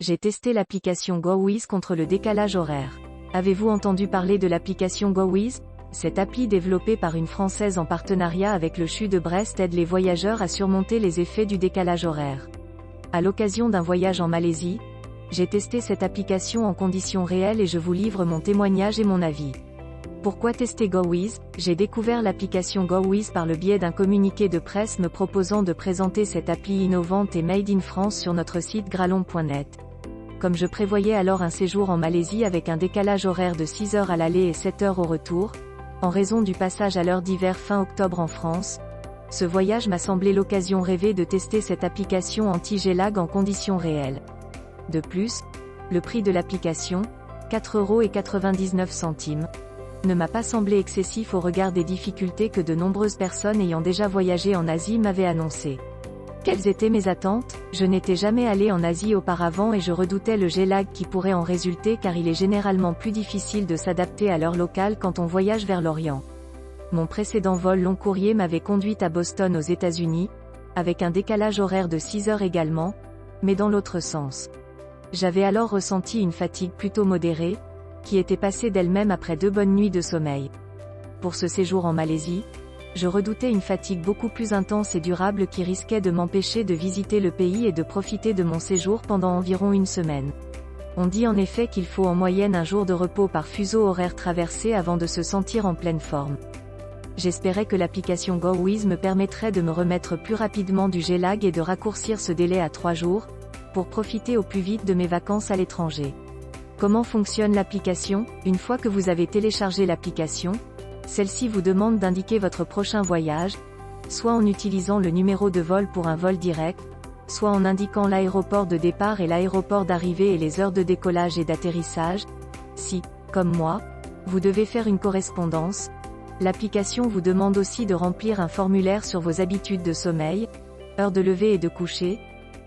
j'ai testé l'application GoWiz contre le décalage horaire. Avez-vous entendu parler de l'application GoWiz? Cette appli développée par une Française en partenariat avec le CHU de Brest aide les voyageurs à surmonter les effets du décalage horaire. À l'occasion d'un voyage en Malaisie, j'ai testé cette application en conditions réelles et je vous livre mon témoignage et mon avis. Pourquoi tester GoWiz? J'ai découvert l'application GoWiz par le biais d'un communiqué de presse me proposant de présenter cette appli innovante et made in France sur notre site gralon.net. Comme je prévoyais alors un séjour en Malaisie avec un décalage horaire de 6 heures à l'aller et 7 heures au retour, en raison du passage à l'heure d'hiver fin octobre en France, ce voyage m'a semblé l'occasion rêvée de tester cette application anti-jet-lag en conditions réelles. De plus, le prix de l'application, 4,99 €, ne m'a pas semblé excessif au regard des difficultés que de nombreuses personnes ayant déjà voyagé en Asie m'avaient annoncées. Quelles étaient mes attentes? Je n'étais jamais allé en Asie auparavant et je redoutais le jet-lag qui pourrait en résulter car il est généralement plus difficile de s'adapter à l'heure locale quand on voyage vers l'Orient. Mon précédent vol long courrier m'avait conduite à Boston aux États-Unis, avec un décalage horaire de 6 heures également, mais dans l'autre sens. J'avais alors ressenti une fatigue plutôt modérée, qui était passée d'elle-même après 2 bonnes nuits de sommeil. Pour ce séjour en Malaisie, je redoutais une fatigue beaucoup plus intense et durable qui risquait de m'empêcher de visiter le pays et de profiter de mon séjour pendant environ une semaine. On dit en effet qu'il faut en moyenne un jour de repos par fuseau horaire traversé avant de se sentir en pleine forme. J'espérais que l'application GoWiz me permettrait de me remettre plus rapidement du jet-lag et de raccourcir ce délai à 3 jours, pour profiter au plus vite de mes vacances à l'étranger. Comment fonctionne l'application? Une fois que vous avez téléchargé l'application, celle-ci vous demande d'indiquer votre prochain voyage, soit en utilisant le numéro de vol pour un vol direct, soit en indiquant l'aéroport de départ et l'aéroport d'arrivée et les heures de décollage et d'atterrissage. Si, comme moi, vous devez faire une correspondance, l'application vous demande aussi de remplir un formulaire sur vos habitudes de sommeil, heures de lever et de coucher,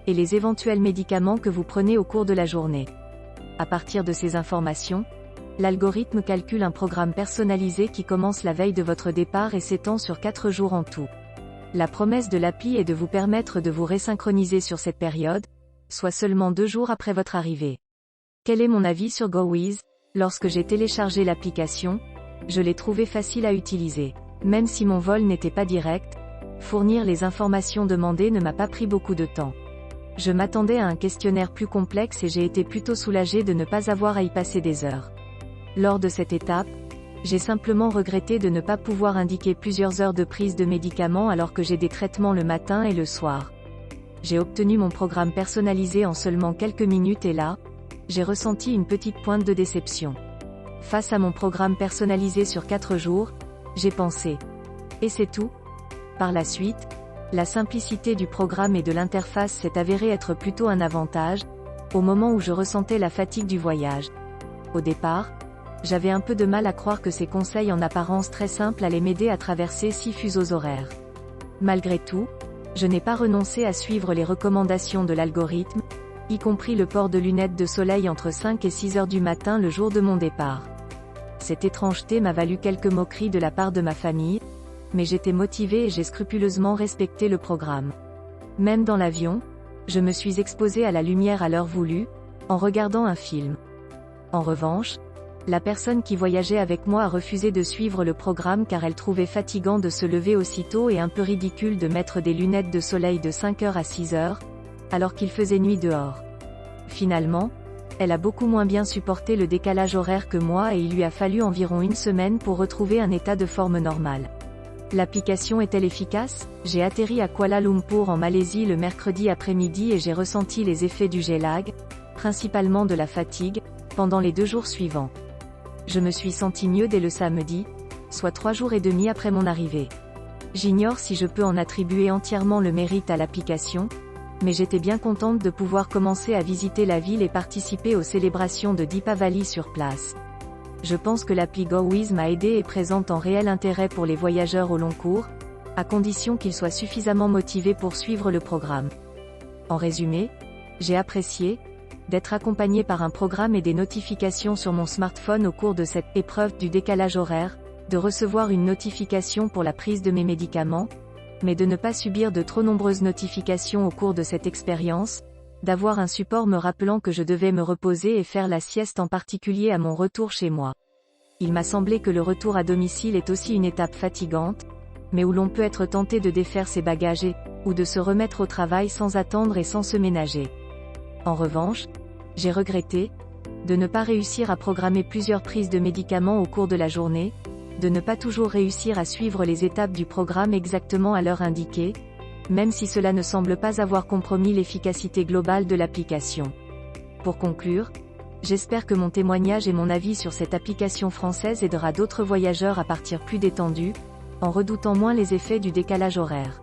et les éventuels médicaments que vous prenez au cours de la journée. À partir de ces informations, l'algorithme calcule un programme personnalisé qui commence la veille de votre départ et s'étend sur 4 jours en tout. La promesse de l'appli est de vous permettre de vous résynchroniser sur cette période, soit seulement 2 jours après votre arrivée. Quel est mon avis sur GoWiz? Lorsque j'ai téléchargé l'application, je l'ai trouvé facile à utiliser. Même si mon vol n'était pas direct, fournir les informations demandées ne m'a pas pris beaucoup de temps. Je m'attendais à un questionnaire plus complexe et j'ai été plutôt soulagée de ne pas avoir à y passer des heures. Lors de cette étape, j'ai simplement regretté de ne pas pouvoir indiquer plusieurs heures de prise de médicaments alors que j'ai des traitements le matin et le soir. J'ai obtenu mon programme personnalisé en seulement quelques minutes et là, j'ai ressenti une petite pointe de déception. Face à mon programme personnalisé sur 4 jours, j'ai pensé. Et c'est tout? Par la suite, la simplicité du programme et de l'interface s'est avérée être plutôt un avantage, au moment où je ressentais la fatigue du voyage. Au départ, j'avais un peu de mal à croire que ces conseils en apparence très simples allaient m'aider à traverser 6 fuseaux horaires. Malgré tout, je n'ai pas renoncé à suivre les recommandations de l'algorithme, y compris le port de lunettes de soleil entre 5 et 6 heures du matin le jour de mon départ. Cette étrangeté m'a valu quelques moqueries de la part de ma famille, mais j'étais motivée et j'ai scrupuleusement respecté le programme. Même dans l'avion, je me suis exposée à la lumière à l'heure voulue, en regardant un film. En revanche, la personne qui voyageait avec moi a refusé de suivre le programme car elle trouvait fatigant de se lever aussitôt et un peu ridicule de mettre des lunettes de soleil de 5 heures à 6 heures, alors qu'il faisait nuit dehors. Finalement, elle a beaucoup moins bien supporté le décalage horaire que moi et il lui a fallu environ une semaine pour retrouver un état de forme normal. L'application est-elle efficace? J'ai atterri à Kuala Lumpur en Malaisie le mercredi après-midi et j'ai ressenti les effets du jet-lag, principalement de la fatigue, pendant les 2 jours suivants. Je me suis senti mieux dès le samedi, soit 3 jours et demi après mon arrivée. J'ignore si je peux en attribuer entièrement le mérite à l'application, mais j'étais bien contente de pouvoir commencer à visiter la ville et participer aux célébrations de Deepavali sur place. Je pense que l'appli GoWiz m'a aidé et présente un réel intérêt pour les voyageurs au long cours, à condition qu'ils soient suffisamment motivés pour suivre le programme. En résumé, j'ai apprécié d'être accompagné par un programme et des notifications sur mon smartphone au cours de cette épreuve du décalage horaire, de recevoir une notification pour la prise de mes médicaments, mais de ne pas subir de trop nombreuses notifications au cours de cette expérience, d'avoir un support me rappelant que je devais me reposer et faire la sieste, en particulier à mon retour chez moi. Il m'a semblé que le retour à domicile est aussi une étape fatigante, mais où l'on peut être tenté de défaire ses bagages ou de se remettre au travail sans attendre et sans se ménager. En revanche, j'ai regretté de ne pas réussir à programmer plusieurs prises de médicaments au cours de la journée, de ne pas toujours réussir à suivre les étapes du programme exactement à l'heure indiquée, même si cela ne semble pas avoir compromis l'efficacité globale de l'application. Pour conclure, j'espère que mon témoignage et mon avis sur cette application française aidera d'autres voyageurs à partir plus détendus, en redoutant moins les effets du décalage horaire.